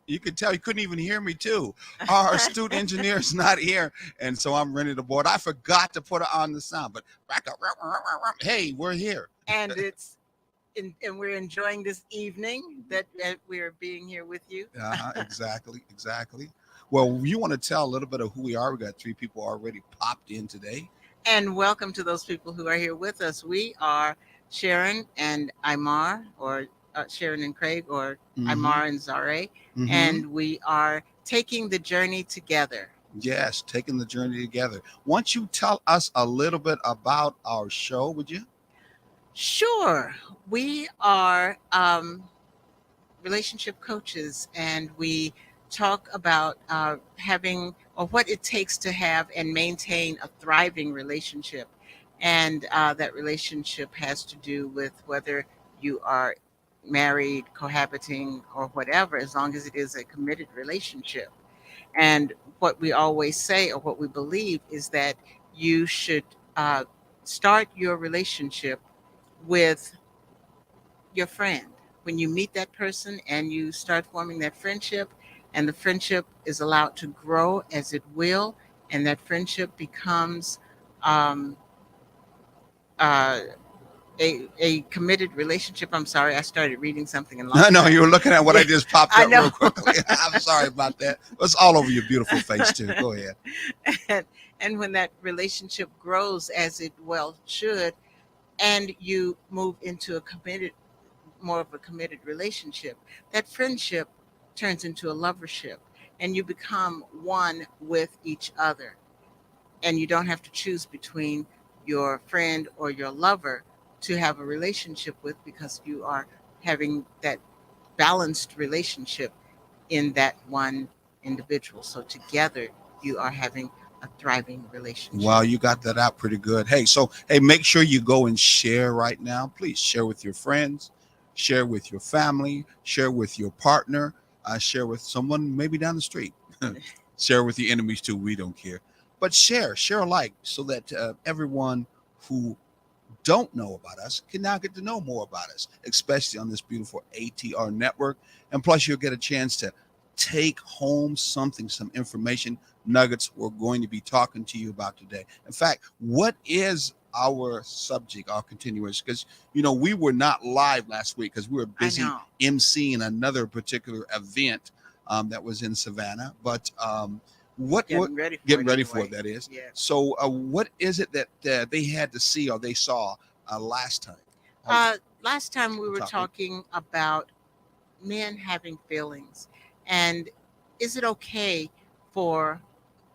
You could tell you couldn't even hear me too. Our astute engineer is not here, and so I'm ready to board. I forgot to put it on the sound, but back up. Hey, we're here. And and we're enjoying this evening that we're being here with you. Exactly, exactly. Well, you want to tell a little bit of who we are? We got three people already popped in today. And welcome to those people who are here with us. We are Sharon and Imar, or Sharon and Craig, or Mm-hmm. Imar and Zare, Mm-hmm. and we are taking the journey together. Yes, taking the journey together. Won't you tell us a little bit about our show, would you? Sure, we are relationship coaches, and we talk about having or what it takes to have and maintain a thriving relationship. And that relationship has to do with whether you are married, cohabiting, or whatever, as long as it is a committed relationship. And what we always say, or what we believe, is that you should uh, start your relationship with your friend. When you meet that person and you start forming that friendship, and the friendship is allowed to grow as it will, and that friendship becomes um, uh, a committed relationship. I'm sorry, I started reading something and No, lost no, track. you were looking at what Yeah, I just popped I up know. real quickly. I'm sorry about that. It's all over your beautiful face too. Go ahead. and, and when that relationship grows as it well should, and you move into a committed more of a committed relationship, that friendship turns into a lovership, and you become one with each other. And you don't have to choose between your friend or your lover to have a relationship with, because you are having that balanced relationship in that one individual. So together you are having a thriving relationship. Wow, you got that out pretty good. Hey, so hey, make sure you go and share right now. Please share with your friends, share with your family, share with your partner, share with someone maybe down the street, share with your enemies too. We don't care, but share alike so that everyone who don't know about us can now get to know more about us, especially on this beautiful ATR network. And plus, you'll get a chance to take home something, some information nuggets we're going to be talking to you about today. In fact, what is our subject, our continuation? Because, we were not live last week because we were I busy know. emceeing another particular event that was in Savannah. But what Getting ready for getting it ready for it, anyway. that is. Yeah. So, what is it that they had to see or they saw last time? Oh, Last time we the were topic. talking about men having feelings, and is it okay for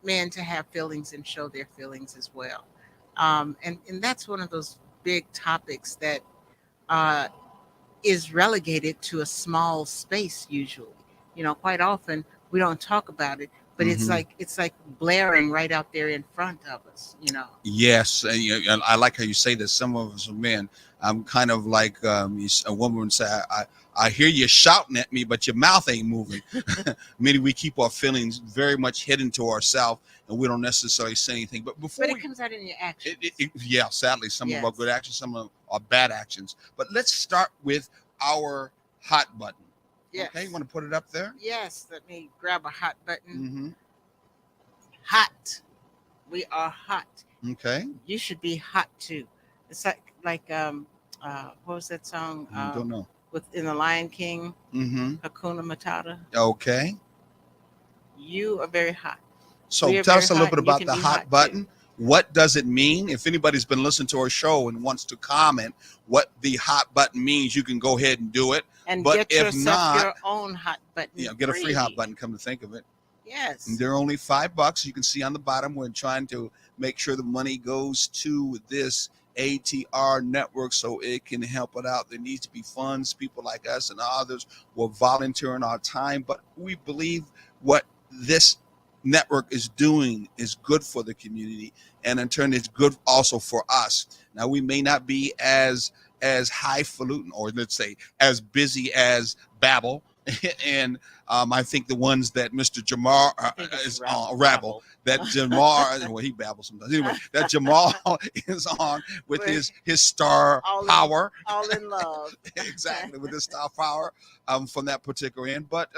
men to have feelings and show their feelings as well? And that's one of those big topics that uh, is relegated to a small space usually. Quite often we don't talk about it, but Hmm. it's like blaring right out there in front of us. Yes, and I like how you say that. Some of us are men. I'm kind of like a woman would say, I hear you shouting at me, but your mouth ain't moving. Meaning we keep our feelings very much hidden to ourselves, and we don't necessarily say anything. But before But it we, comes out in your actions. yeah, sadly, some of our good Yes. actions, some of our bad actions. But let's start with our hot button. Okay, you Yes. want to put it up there? Yes. Let me grab a hot button. Mm-hmm. Hot. We are hot. Okay. You should be hot too. It's like what was that song? Don't know. With in the Lion King, Mm-hmm. Hakuna Matata. Okay. You are very hot. So We are tell very us a little hot, bit and you about can the be hot hot too. button. What does it mean? If anybody's been listening to our show and wants to comment what the hot button means, you can go ahead and do it. And But get if yourself not, your own hot button get a free hot free. button. Come to think of it, and Yes. they're only $5. You can see on the bottom. We're trying to make sure the money goes to this ATR network so it can help it out. There needs to be funds. People like us and others will volunteer our time, but we believe what this network is doing is good for the community, and in turn it's good also for us. Now we may not be as highfalutin, or let's say as busy as Babel and I think the ones that Mr. Jamar I think it's is on Rabble, rabble. that Jamar, well, he babbles sometimes. Anyway, that Jamal is on with We're his star all in power, all in love. exactly with his star power from that particular end. But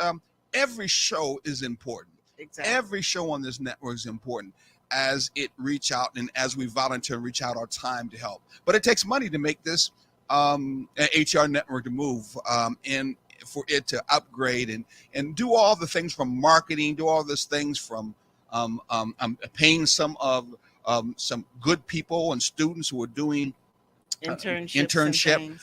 every show is important. Exactly. Every show on this network is important as it reach out and as we volunteer and reach out our time to help. But it takes money to make this ATR network to move and for it to upgrade and do all the things from marketing, do all those things from paying some good people and students who are doing internship.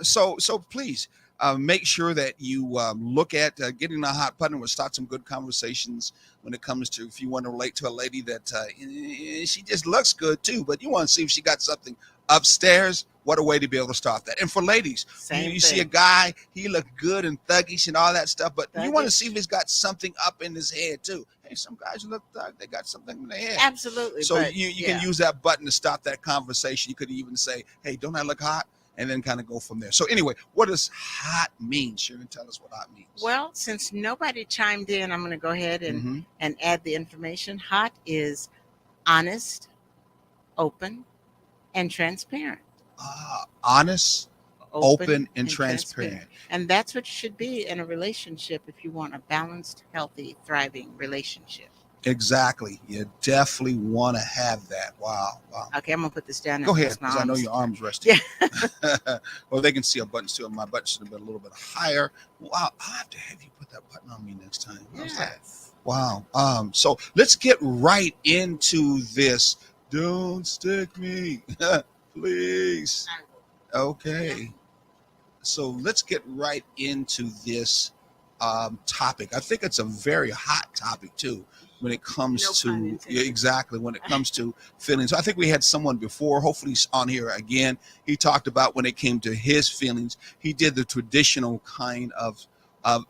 So please make sure that you look at getting a hot button. We'll start some good conversations when it comes to if you want to relate to a lady that she just looks good too, but you want to see if she got something upstairs. What a way to be able to start that. And for ladies, you see a guy, he looked good and thuggish and all that stuff, but you want to see if he's got something up in his head too. Hey, some guys look thug, they got something in their head. Absolutely. So you can use that button to start that conversation. You could even say, hey, don't I look hot? And then kind of go from there. So anyway, what does hot mean? Sharon, tell us what hot means. Well, since nobody chimed in, I'm going to go ahead and add the information. Hot is honest, open, and transparent. Honest, open, and transparent. And that's what you should be in a relationship if you want a balanced, healthy, thriving relationship. Exactly. You definitely want to have that. Wow. Okay, I'm going to put this down. Go ahead, because I know your arm's resting. Yeah. Well, they can see a button too. My button should have been a little bit higher. Wow, I'll have to have you put that button on me next time. Yes. Wow. So let's get right into this. Don't stick me, please. Okay. So let's get right into this topic. I think it's a very hot topic too when it comes to exactly when it comes to feelings. I think we had someone before, hopefully he's on here again. He talked about when it came to his feelings, he did the traditional kind of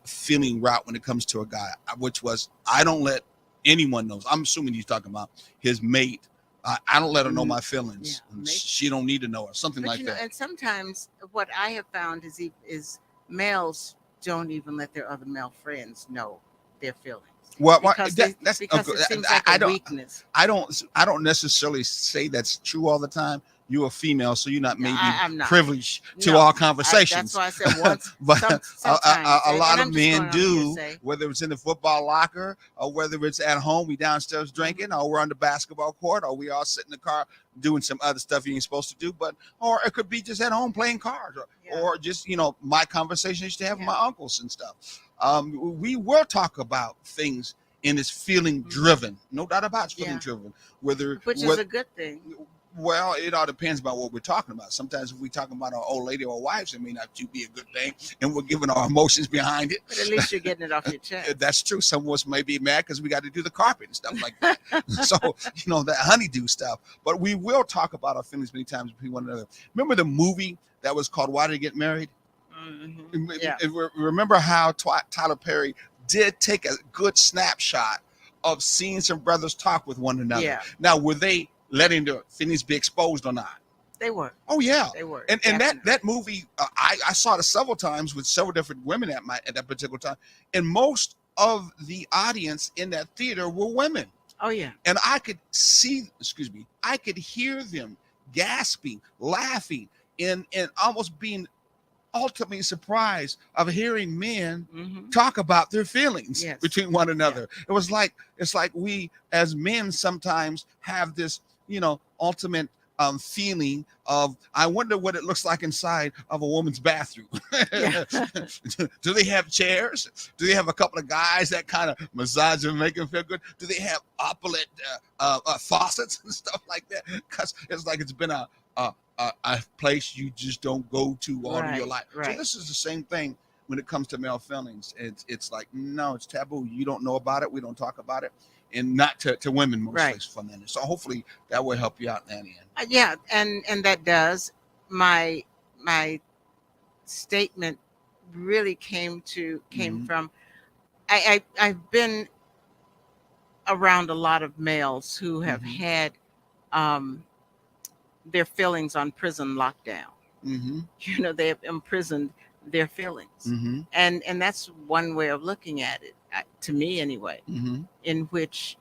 feeling route when it comes to a guy, which was I don't let anyone know. I'm assuming he's talking about his mate. I don't let her know my feelings. Yeah, she don't need to know, or something like that. And sometimes what I have found is males don't even let their other male friends know their feelings. Well, because it seems like a weakness. I don't necessarily say that's true all the time. You're a female, so you're not maybe privileged to all conversations. That's why I said once. But a lot of men do, whether it's in the football locker or whether it's at home, we downstairs drinking, or we're on the basketball court, or we all sit in the car doing some other stuff you ain't supposed to do. Or it could be just at home playing cards, or just my conversation I used to have with my uncles and stuff. We will talk about things in this feeling driven, no doubt about it's feeling driven, which is a good thing. Well, it all depends about what we're talking about. Sometimes if we're talking about our old lady or wives, it may not be a good thing, and we're giving our emotions behind it. But at least you're getting it off your chest. That's true. Some of us may be mad because we got to do the carpet and stuff like that. So, that honeydew stuff. But we will talk about our feelings many times between one another. Remember the movie that was called Why Did He Get Married? Mm-hmm. Yeah. Remember how Tyler Perry did take a good snapshot of seeing some brothers talk with one another. Yeah. Now, were they letting their feelings be exposed or not? They were. Oh yeah, they were. And that movie, I saw it several times with several different women at that particular time, and most of the audience in that theater were women. Oh yeah. And I could I could hear them gasping, laughing, and almost being ultimately surprised of hearing men talk about their feelings between one another. Yeah. It's like we as men sometimes have this, ultimate feeling of, I wonder what it looks like inside of a woman's bathroom. Do they have chairs? Do they have a couple of guys that kind of massage them, make them feel good? Do they have opulent faucets and stuff like that? Because it's like it's been a place you just don't go to all of your life. Right. So this is the same thing when it comes to male feelings. It's like, no, it's taboo. You don't know about it. We don't talk about it. And not to women mostly for men. So hopefully that will help you out in that end. Yeah, and that does. My statement really came from I've been around a lot of males who have had their feelings on prison lockdown. They have imprisoned their feelings, and that's one way of looking at it, to me anyway. In which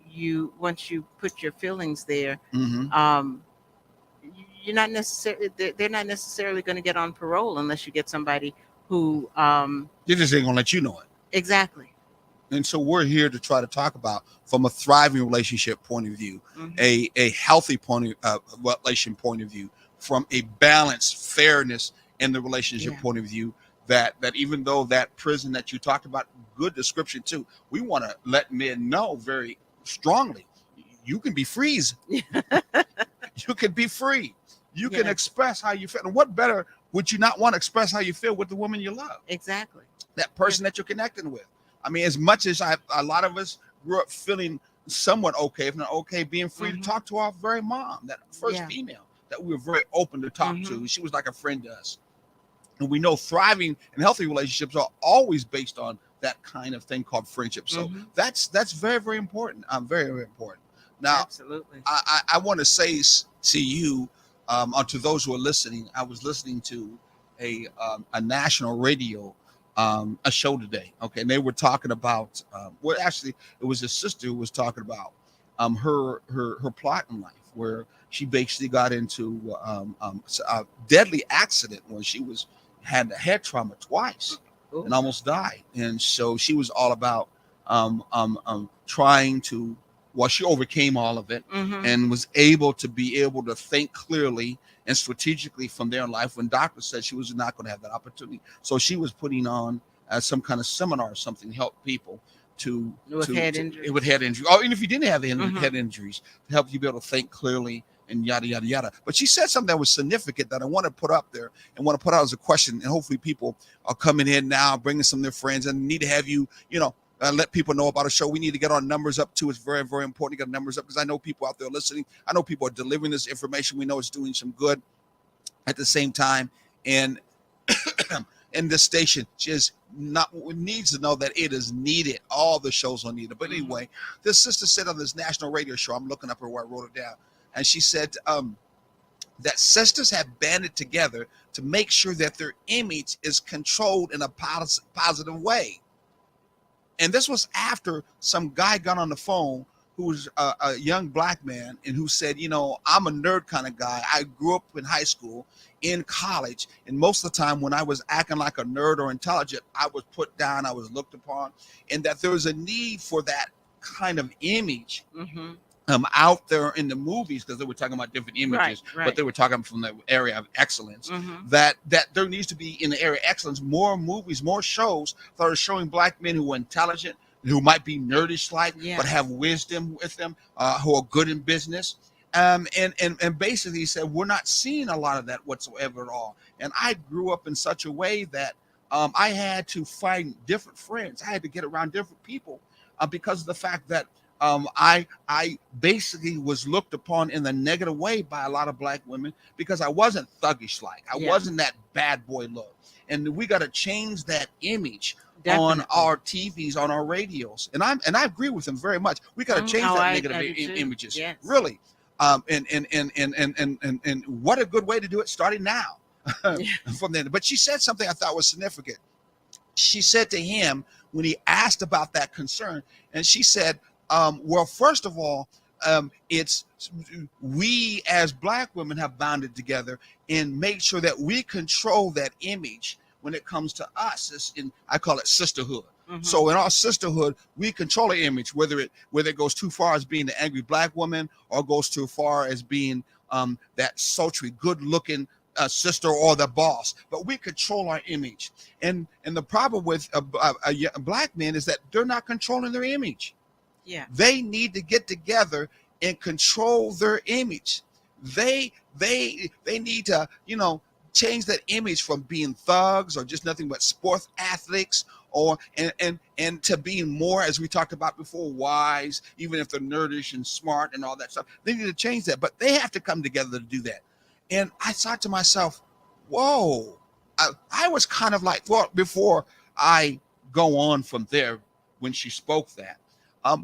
once you put your feelings there, you're not necessarily they're not necessarily going to get on parole unless you get somebody who they just ain't gonna let you know it. Exactly. And so we're here to try to talk about from a thriving relationship point of view, Mhm. a healthy relation point of view, from a balanced fairness in the relationship Yeah. point of view. That even though that prison that you talked about, good description too, we want to let men know very strongly, you can be free. You can be free. You can Yes. express how you feel. And what better would you not want to express how you feel with the woman you love? Exactly. That person that you're connecting with. I mean, as much as a lot of us grew up feeling somewhat okay, if not okay, being free to Mhm. talk to our very mom, that first Yeah. female that we were very open to talk Mhm. to. She was like a friend to us. And we know thriving and healthy relationships are always based on that kind of thing called friendship. So Mhm. that's very, very important. Very, very important. Now, Absolutely. I want to say to you, or to those who are listening, I was listening to a national radio a show today. Okay, and they were talking about well, actually, it was a sister who was talking about her plot in life, where she basically got into a deadly accident when she had head trauma twice Ooh. and almost died, and so she was all about trying to, well, she overcame all of it Mhm. and was able to think clearly and strategically from there in life when doctors said she was not going to have that opportunity. So she was putting on some kind of seminar or something to help people With head injuries. with head injury, or even if you didn't have head Mhm. injuries, to help you be able to think clearly and yada yada yada. But she said something that was significant that I want to put up there and want to put out as a question, and hopefully people are coming in now, bringing some of their friends, and need to have you, let people know about a show. We need to get our numbers up too. It's very, very important to get numbers up because I know people out there listening. I know people are delivering this information. We know it's doing some good at the same time. And in this station just not needs to know that it is needed. All the shows are needed. But anyway, this sister said on this national radio show, I'm looking up her where I wrote it down, and she said that sisters have banded together to make sure that their image is controlled in a positive way. And this was after some guy got on the phone who was a young black man and who said, I'm a nerd kind of guy. I grew up in high school, in college, and most of the time when I was acting like a nerd or intelligent, I was put down, I was looked upon, and that there was a need for that kind of image Mm-hmm. Out there in the movies, because they were talking about different images, Right. but they were talking from the area of excellence. Mm-hmm. That there needs to be in the area of excellence more movies, more shows that are showing black men who are intelligent, who might be nerdish like, Yeah. but have wisdom with them, who are good in business. And basically he said we're not seeing a lot of that whatsoever at all. And I grew up in such a way that I had to find different friends. I had to get around different people because of the fact that I basically was looked upon in a negative way by a lot of black women because I wasn't thuggish like. I Yeah. wasn't that bad boy look. And we got to change that image Definitely. on our TVs, on our radios. And I agree with them very much. We got to change that negative images. Yes. Really. And what a good way to do it starting now. From then. But she said something I thought was significant. She said to him when he asked about that concern, and she said, well, first of all, it's we as black women have bounded together and make sure that we control that image when it comes to us. I call it sisterhood. Mm-hmm. So in our sisterhood, we control the image, whether it goes too far as being the angry black woman or goes too far as being that sultry, good-looking sister or the boss. But we control our image, and the problem with a black man is that they're not controlling their image. Yeah. They need to get together and control their image. They need to, change that image from being thugs or just nothing but sports athletes or and to being more, as we talked about before, wise, even if they're nerdish and smart and all that stuff. They need to change that, but they have to come together to do that. And I thought to myself, whoa, I was kind of like, well, before I go on from there when she spoke that,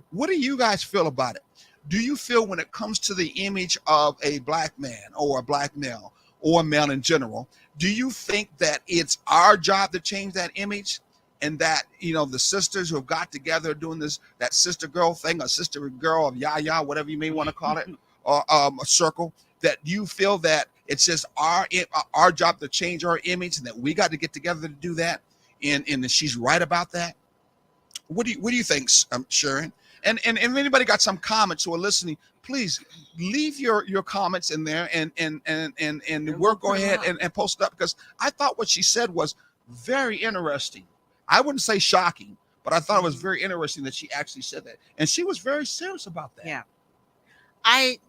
what do you guys feel about it? Do you feel when it comes to the image of a black man or a black male or a male in general, do you think that it's our job to change that image? And that, the sisters who have got together doing this, that sister girl thing, a sister girl of yah, whatever you may want to call it, or a circle, that you feel that it's just our job to change our image and that we got to get together to do that? And she's right about that? What do you think, Sharon? And if anybody got some comments who are listening, please leave your comments in there, and And we'll we'll go put them ahead up. and post it up, because I thought what she said was very interesting. I wouldn't say shocking, but I thought it was Mhm. very interesting that she actually said that, and she was very serious about that. Yeah. I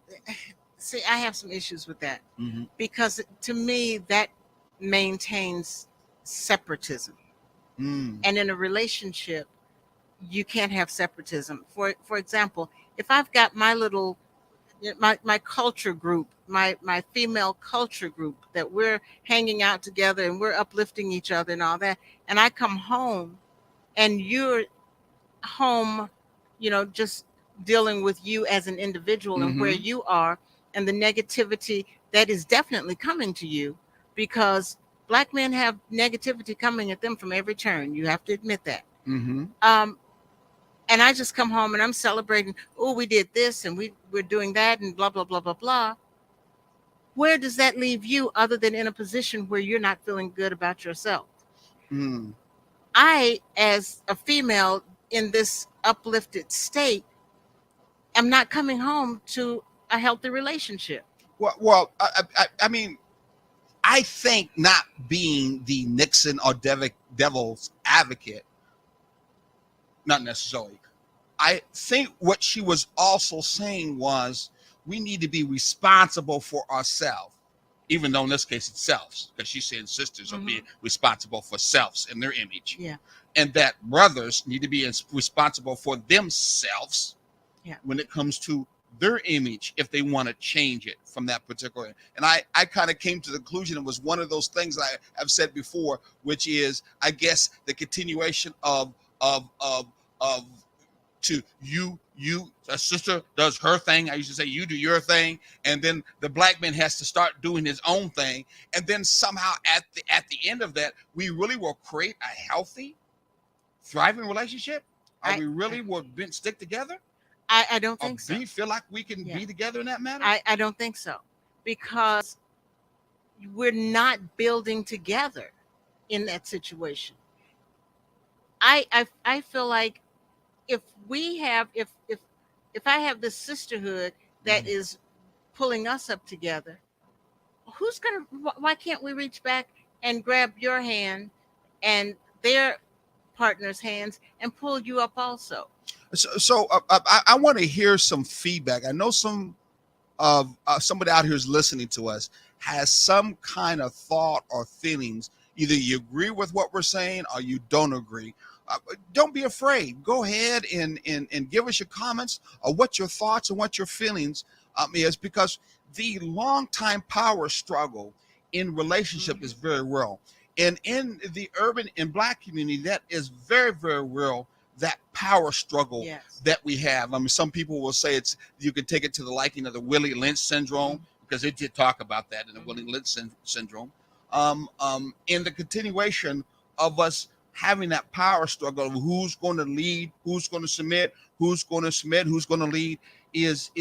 see. I have some issues with that Hmm. because to me that maintains separatism, Mm. and in a relationship, you can't have separatism. For example, if I've got my little my culture group, my female culture group that we're hanging out together and we're uplifting each other and all that, and I come home and you're home, just dealing with you as an individual and where Hmm. you are, and the negativity that is definitely coming to you, because black men have negativity coming at them from every turn. You have to admit that. Hmm. Um, and I just come home and I'm celebrating. Oh, we did this and we're doing that and blah blah blah blah blah. Where does that leave you, other than in a position where you're not feeling good about yourself? Mm. I, as a female in this uplifted state, am not coming home to a healthy relationship. Well, I mean, I think not being the Nixon or devil's advocate, not necessarily. I think what she was also saying was we need to be responsible for ourselves, even though in this case it's selves, because she's saying sisters are being responsible for selves and their image, Yeah, and that brothers need to be responsible for themselves yeah. when it comes to their image if they want to change it from that particular. And I kind of came to the conclusion it was one of those things I have said before, which is I guess the continuation of to you a sister does her thing. I used to say you do your thing, and then the black man has to start doing his own thing, and then somehow at the end of that we really will create a healthy, thriving relationship. Are I we really will stick together? I don't Or think so. be feel like we can Yeah, be together in that matter? I don't think so, because we're not building together in that situation. I feel like if we have if I have this sisterhood that Mhm. is pulling us up together, why can't we reach back and grab your hand and their partner's hands and pull you up also? So I want to hear some feedback. I know some of somebody out here is listening to us has some kind of thought or feelings. Either you agree with what we're saying or you don't agree. Don't be afraid. Go ahead and give us your comments or what your thoughts and what your feelings is, because the long time power struggle in relationship is Mhm. very real. And in the urban and black community, that is very, very real. That power struggle Yes. that we have. I mean, some people will say it's you can take it to the liking of the Willie Lynch syndrome, because it did talk about that in the Willie Lynch syndrome. In the continuation of us having that power struggle of who's going to lead, who's going to submit, who's going to lead is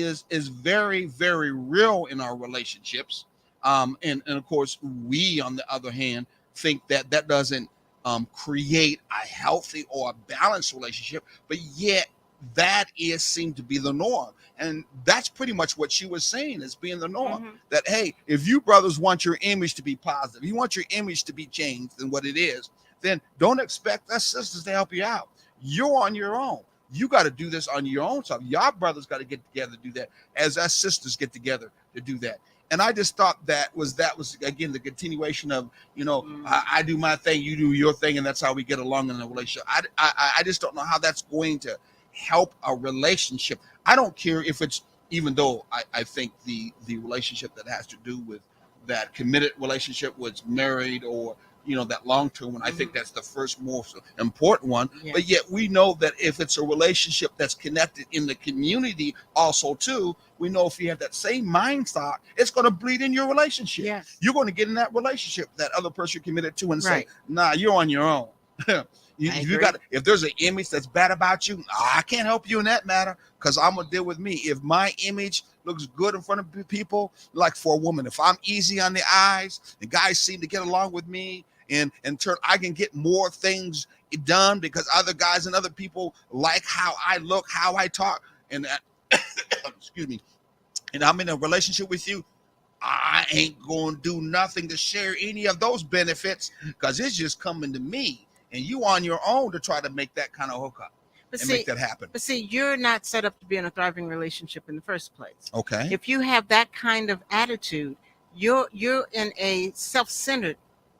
very, very real in our relationships. And of course, we on the other hand think that that doesn't create a healthy or a balanced relationship, but yet that is seemed to be the norm. And that's pretty much what she was saying as being the norm. Mhm. That hey, if you brothers want your image to be positive, you want your image to be changed than what it is, then don't expect us sisters to help you out. You're on your own. You got to do this on your own. So y'all brothers got to get together to do that, as us sisters get together to do that. And I just thought that was again the continuation of I do my thing, you do your thing, and that's how we get along in a relationship. I just don't know how that's going to help a relationship. I don't care if it's, even though I think the relationship that has to do with that committed relationship was married, or that long-term one, I think that's the first most important one. Yeah. But yet we know that if it's a relationship that's connected in the community also too, we know if you have that same mindset, it's going to bleed in your relationship. Yes. You're going to get in that relationship that other person you're committed to and say, Right. nah, you're on your own. I If you agree. got, if there's an image that's bad about you, I can't help you in that matter, because I'm gonna deal with me. If my image looks good in front of people, like for a woman, if I'm easy on the eyes, the guys seem to get along with me, and in turn I can get more things done because other guys and other people like how I look, how I talk, and excuse me, and I'm in a relationship with you, I ain't gonna do nothing to share any of those benefits because it's just coming to me, and you on your own to try to make that kind of hookup But and see, make that happen. but see, you're not set up to be in a thriving relationship in the first place. Okay. If you have that kind of attitude, you're in a self-centered.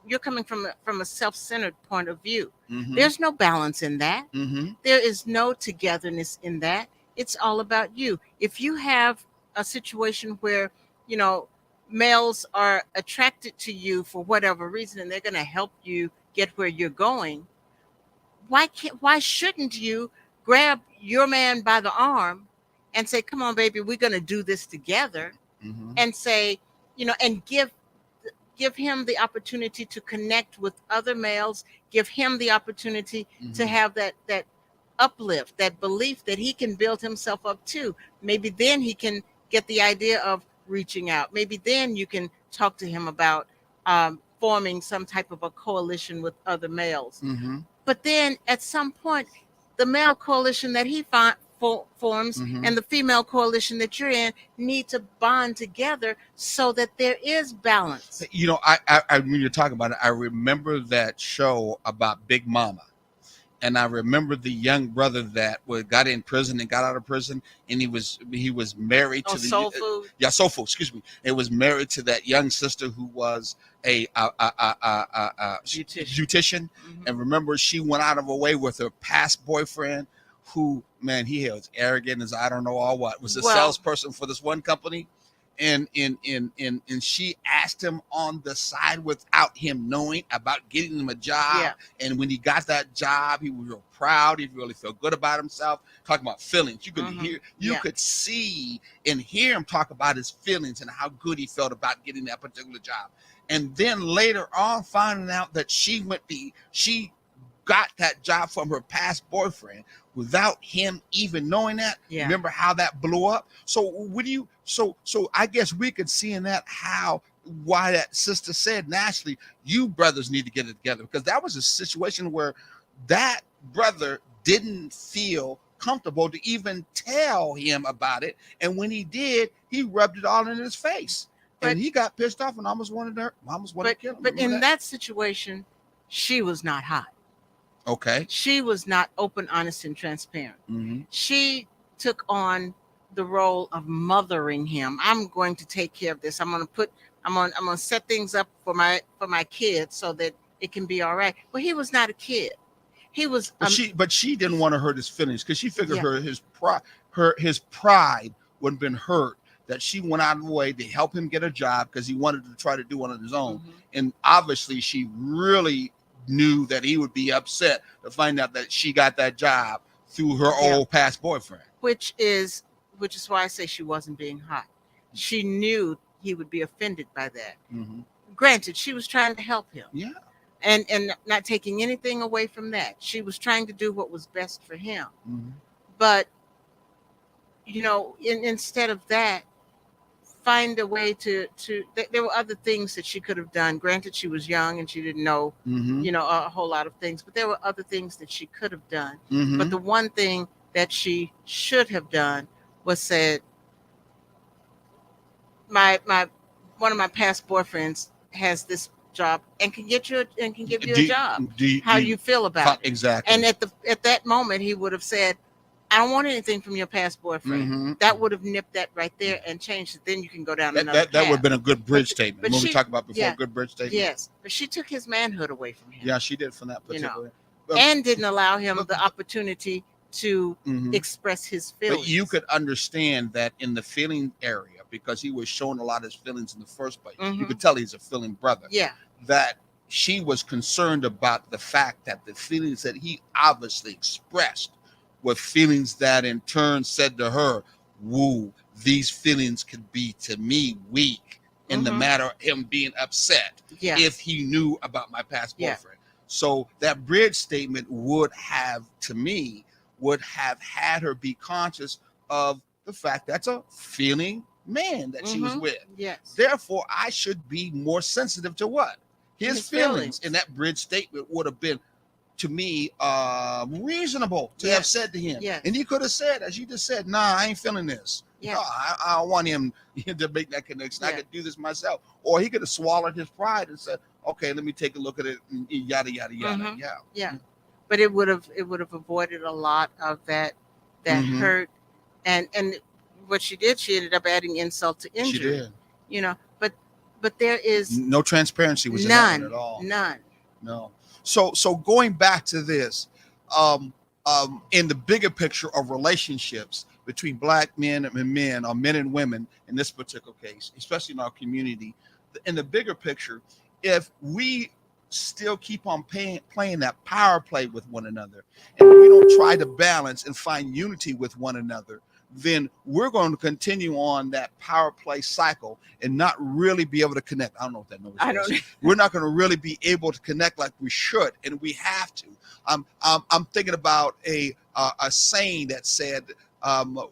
You're coming from a self-centered point of view. Mm-hmm. There's no balance in that. Mm-hmm. There is no togetherness in that. It's all about you. If you have a situation where, you know, males are attracted to you for whatever reason and they're going to help you get where you're going, why shouldn't you grab your man by the arm and say, "Come on, baby, we're going to do this together," Mm-hmm. and say, you know, and give him the opportunity to connect with other males, give him the opportunity to have that uplift, that belief that he can build himself up too. Maybe then he can get the idea of reaching out. Maybe then you can talk to him about forming some type of a coalition with other males. Mm-hmm. But then at some point, the male coalition that he forms Mm-hmm. and the female coalition that you're in need to bond together so that there is balance. You know, I when you're talking about it, I remember that show about Big Mama. And I remember the young brother that got in prison and got out of prison, and he was married to the Soul Food. Soul Food. Excuse me. It was married to that young sister who was a beautician. Mhm. And remember, she went out of her way with her past boyfriend, who, man, he was arrogant as I don't know all what, was a salesperson for this one company. And she asked him on the side without him knowing about getting him a job. Yeah. And when he got that job, he was real proud. He really felt good about himself. Talking about feelings, you could hear, you could see and hear him talk about his feelings and how good he felt about getting that particular job. And then later on, finding out that she got that job from her past boyfriend without him even knowing that. Yeah. Remember how that blew up? So what do you so I guess we could see in that why that sister said naturally, you brothers need to get it together, because that was a situation where that brother didn't feel comfortable to even tell him about it. And when he did, he rubbed it all in his face. And he got pissed off and almost wanted to kill him. But in that situation, she was not hot. Okay. She was not open, honest, and transparent. Mm-hmm. She took on the role of mothering him. I'm going to take care of this. I'm going to set things up for my kids so that it can be all right. Well, he was not a kid. He was. But she didn't want to hurt his feelings because she figured his pride wouldn't been hurt. That she went out of the way to help him get a job because he wanted to try to do one on his own. Mm-hmm. And obviously she really knew that he would be upset to find out that she got that job through her old past boyfriend. Which is why I say she wasn't being hot. She knew he would be offended by that. Mm-hmm. Granted, she was trying to help him. Yeah. And not taking anything away from that. She was trying to do what was best for him. Mm-hmm. But, you know, instead of that, find a way to there were other things that she could have done. Granted, she was young and she didn't know, you know, a whole lot of things, but there were other things that she could have done. Mm-hmm. But the one thing that she should have done was said, one of my past boyfriends has this job and can give you a job. How do you feel about it? Exactly. And at that moment, he would have said, I don't want anything from your past boyfriend. Mm-hmm. That would have nipped that right there and changed it. Then you can go down another path. That would have been a good bridge statement. But when we talked about before, good bridge statement. Yes, but she took his manhood away from him. Yeah, she did from that particular. And didn't allow him the opportunity to express his feelings. But you could understand that in the feeling area, because he was showing a lot of his feelings in the first place. Mm-hmm. You could tell he's a feeling brother. Yeah. That she was concerned about the fact that the feelings that he obviously expressed were feelings that in turn said to her, woo, these feelings could be to me weak in the matter of him being upset if he knew about my past boyfriend. So that bridge statement would have had her be conscious of the fact that's a feeling man that she was with. Yes. Therefore, I should be more sensitive to what? His feelings. And that bridge statement would have been, to me reasonable to have Yes. said to him. Yes. And he could have said, as you just said, nah, I ain't feeling this. Yeah. No, I don't want him to make that connection. I Yeah. could do this myself. Or he could have swallowed his pride and said, okay, let me take a look at it, and yada yada yada. Mhm. Yeah. Yeah. But it would have avoided a lot of that Mhm. hurt, and what she did, she ended up adding insult to She injury. did. You know, but there is No transparency was in that one none, at all. none. No. So going back to this, um, in the bigger picture of relationships between black men and men, or men and women in this particular case, especially in our community, in the bigger picture, if we still keep on playing that power play with one another, and we don't try to balance and find unity with one another, then we're going to continue on that power play cycle and not really be able to connect. I don't know what that noise I was. don't. We're not going to really be able to connect like we should, and we have to. I'm thinking about a saying that said,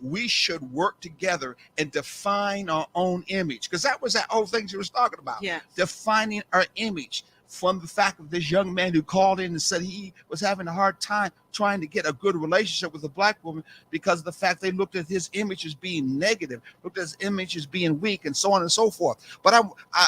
we should work together and define our own image, because that was that whole thing she was talking about. Yes. Defining our image, from the fact of this young man who called in and said he was having a hard time trying to get a good relationship with a black woman because of the fact they looked at his image as being negative, looked at his image as being weak, and so on and so forth. But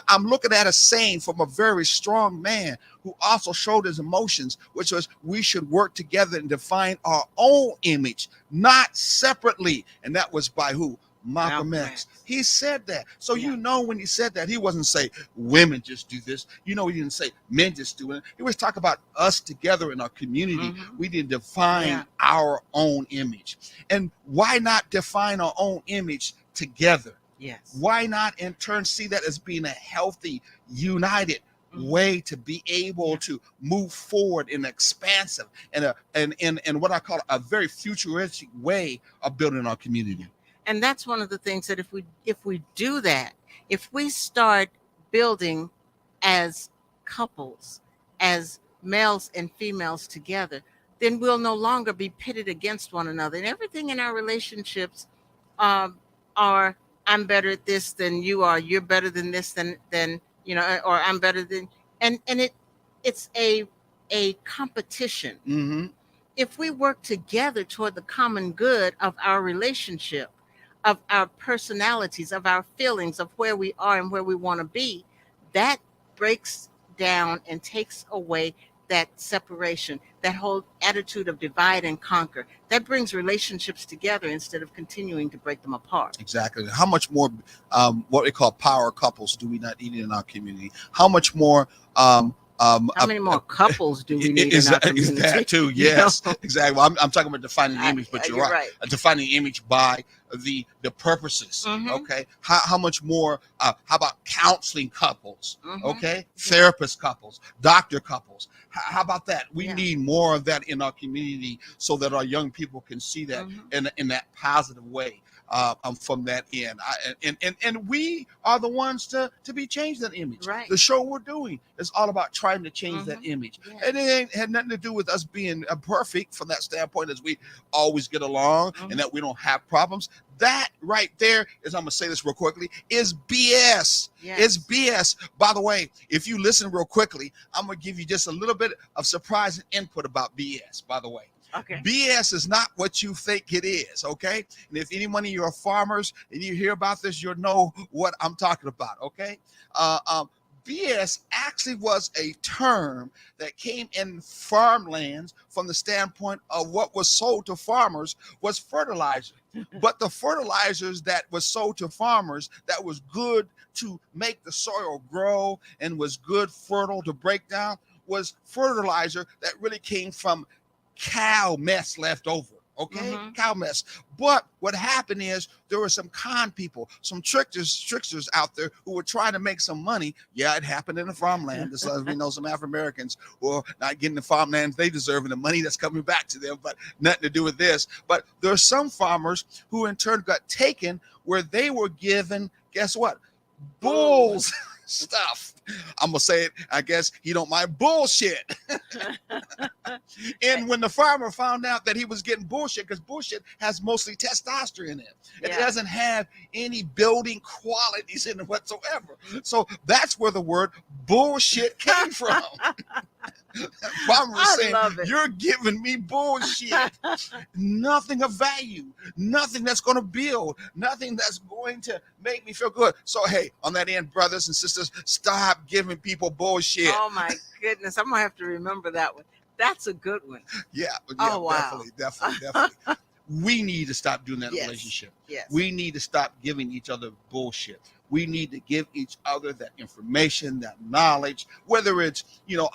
I'm looking at a saying from a very strong man who also showed his emotions, which was, we should work together and define our own image, not separately. And that was by who? Malcolm X. He said that. So you know, when he said that, he wasn't say women just do this. You know, he didn't say men just do it. He was talking about us together in our community. Mhm. We need to define our own image. And why not define our own image together? Yes. Why not in turn see that as being a healthy, united way to be able to move forward in an expansive and what I call a very futuristic way of building our community? And that's one of the things that if we do that, if we start building as couples, as males and females together, then we'll no longer be pitted against one another. And everything in our relationships are, I'm better at this than you are, you're better than this than or I'm better than, and it's a competition. Mm-hmm. If we work together toward the common good of our relationship, of our personalities, of our feelings, of where we are and where we want to be, that breaks down and takes away that separation, that whole attitude of divide and conquer. That brings relationships together instead of continuing to break them apart. Exactly. How much more what we call power couples do we not need in our community? How much more how many more couples do we need in our community? Is that too? Yes, You know? exactly. Well, I'm talking about defining the image, but you're right. Defining the image by the purposes. Mhm. Okay. How much more? How about counseling couples? Mhm. Okay. Therapist couples, doctor couples. How about that? We Yeah. need more of that in our community so that our young people can see that in that positive way. From that end, and we are the ones to be changed that image. Right. The show we're doing is all about trying to change that image, Yeah. and it had nothing to do with us being perfect from that standpoint, as we always get along and that we don't have problems. That right there is, I'm gonna say this real quickly, is BS. Yes. It's BS. By the way, if you listen real quickly, I'm gonna give you just a little bit of surprising input about BS. By the way. Okay. BS is not what you think it is, okay? And if any one of you are farmers and you hear about this, you'll know what I'm talking about, okay? BS actually was a term that came in farmlands from the standpoint of what was sold to farmers was fertilizer. But the fertilizers that was sold to farmers that was good to make the soil grow and was good fertile to break down was fertilizer that really came from cow mess left over. Okay, cow mess. But what happened is there were some con people, some tricksters out there who were trying to make some money. Yeah, it happened in the farmland. Just as we know, some African Americans who are not getting the farmlands they deserve and the money that's coming back to them, but nothing to do with this. But there are some farmers who in turn got taken where they were given, guess what? Bulls stuff. I'm gonna say it, I guess he don't mind bullshit. And when the farmer found out that he was getting bullshit, because bullshit has mostly testosterone in it, it doesn't have any building qualities in it whatsoever. So that's where the word bullshit came from. Barbara was I saying, love it. you're giving me bullshit. Nothing of value, nothing that's going to build, nothing that's going to make me feel good. So, hey, on that end, brothers and sisters, stop giving people bullshit. Oh my goodness, I'm gonna have to remember that one. That's a good one. Yeah, Oh, wow. definitely. We need to stop doing that in a Yes. relationship. Yes. We need to stop giving each other bullshit. We need to give each other that information, that knowledge, whether it's,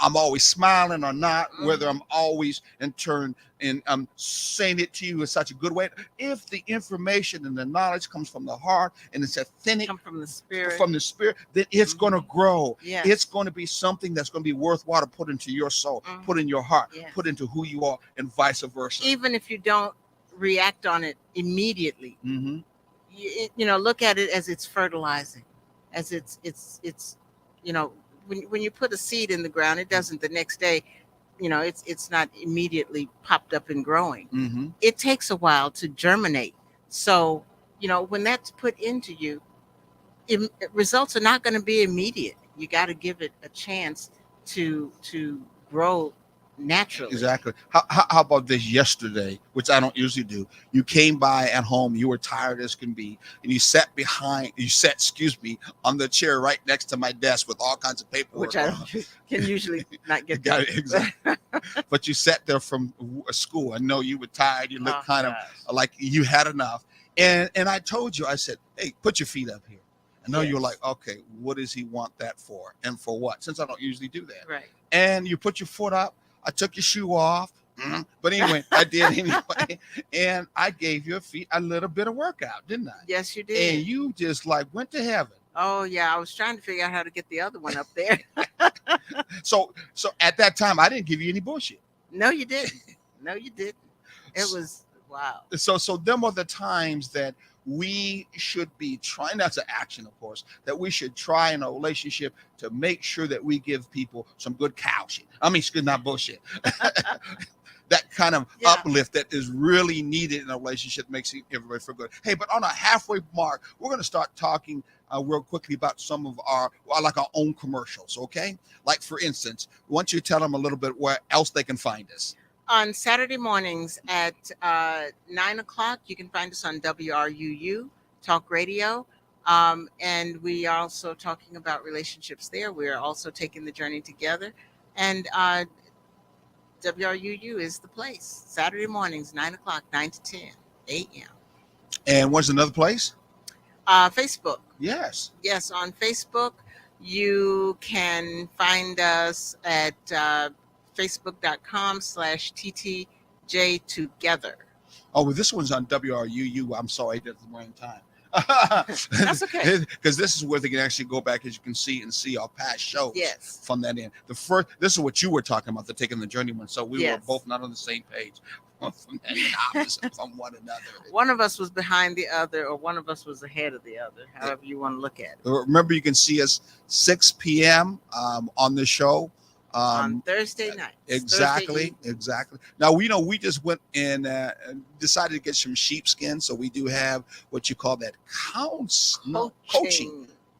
I'm always smiling or not, whether I'm always in turn and I'm saying it to you in such a good way. If the information and the knowledge comes from the heart and it's authentic Come from the spirit. then it's going to grow. Yes. It's going to be something that's going to be worthwhile to put into your soul, put in your heart, Yes. put into who you are, and vice versa. Even if you don't react on it immediately, Mm-hmm. Look at it as it's fertilizing, as it's when you put a seed in the ground, it doesn't the next day, it's not immediately popped up and growing. Mm-hmm. It takes a while to germinate. So when that's put into you, results are not going to be immediate. You got to give it a chance to grow naturally. Exactly. How about this yesterday, which I don't usually do? You came by at home, you were tired as can be, and you sat, on the chair right next to my desk with all kinds of paperwork. Which I can usually not get Got done. it, exactly. But you sat there from school. I know you were tired. You looked kind of like you had enough. And I told you, I said, hey, put your feet up here. I know you were like, okay, what does he want that for? And for what? Since I don't usually do that. Right. And you put your foot up. I took your shoe off. But anyway, I did anyway. And I gave your feet a little bit of workout, didn't I? Yes, you did. And you just went to heaven. Oh, yeah. I was trying to figure out how to get the other one up there. So at that time, I didn't give you any bullshit. No, you didn't. No, you didn't. It was, wow. So them are the times that we should be trying, that's an action, of course, that we should try in a relationship to make sure that we give people some good cow shit. Not bullshit. That kind of uplift that is really needed in a relationship makes everybody feel good. Hey, but on a halfway mark, we're going to start talking real quickly about some of our own commercials, okay? Like, for instance, why don't you tell them a little bit where else they can find us? On Saturday mornings at 9 o'clock, you can find us on WRUU Talk Radio. And we are also talking about relationships there. We are also taking the journey together. And WRUU is the place. Saturday mornings, 9 o'clock, 9 to 10 a.m. And what's another place? Facebook. Yes. Yes, on Facebook, you can find us at facebook.com/TTJ Together. Oh, well, this one's on WRUU. I'm sorry, I did it at the wrong time. That's okay. Because this is where they can actually go back, as you can see, and see our past shows. Yes. From that end. This is what you were talking about, the Taking the Journey one. So we were both not on the same page. From opposite from one another. One of us was behind the other, or one of us was ahead of the other, however you want to look at it. Remember, you can see us 6 p.m. On the show. On Thursday night. Exactly. Now, we just went and decided to get some sheepskin. So we do have what you call that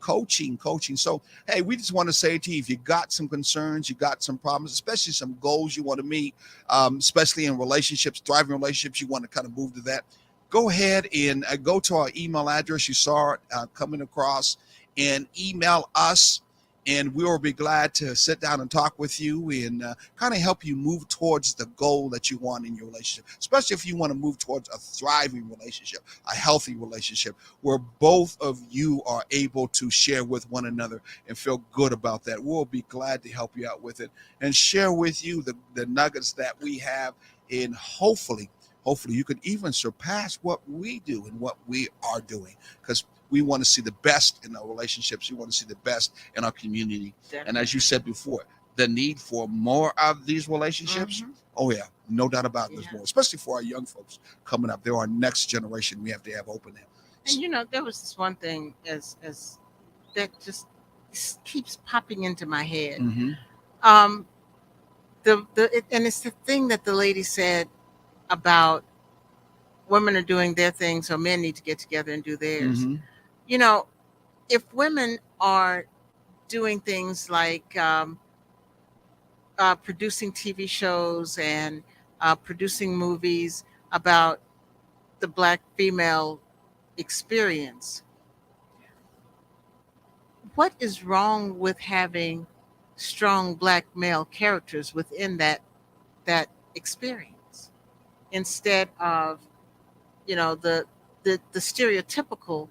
coaching. So, hey, we just want to say to you, if you got some concerns, you got some problems, especially some goals you want to meet, especially in relationships, thriving relationships, you want to kind of move to that, go ahead and go to our email address. You saw it coming across, and email us. And we will be glad to sit down and talk with you and kind of help you move towards the goal that you want in your relationship, especially if you want to move towards a thriving relationship, a healthy relationship, where both of you are able to share with one another and feel good about that. We'll be glad to help you out with it and share with you the nuggets that we have, and hopefully you could even surpass what we do and what we are doing, because we want to see the best in our relationships. We want to see the best in our community. Definitely. And as you said before, the need for more of these relationships. Mm-hmm. Oh, yeah, no doubt about it. There's more, especially for our young folks coming up. They're our next generation. We have to have open them. And, there was this one thing as that just keeps popping into my head. Mm-hmm. And it's the thing that the lady said about women are doing their thing, so men need to get together and do theirs. Mm-hmm. If women are doing things like producing TV shows and producing movies about the Black female experience. What is wrong with having strong Black male characters within that experience instead of, the stereotypical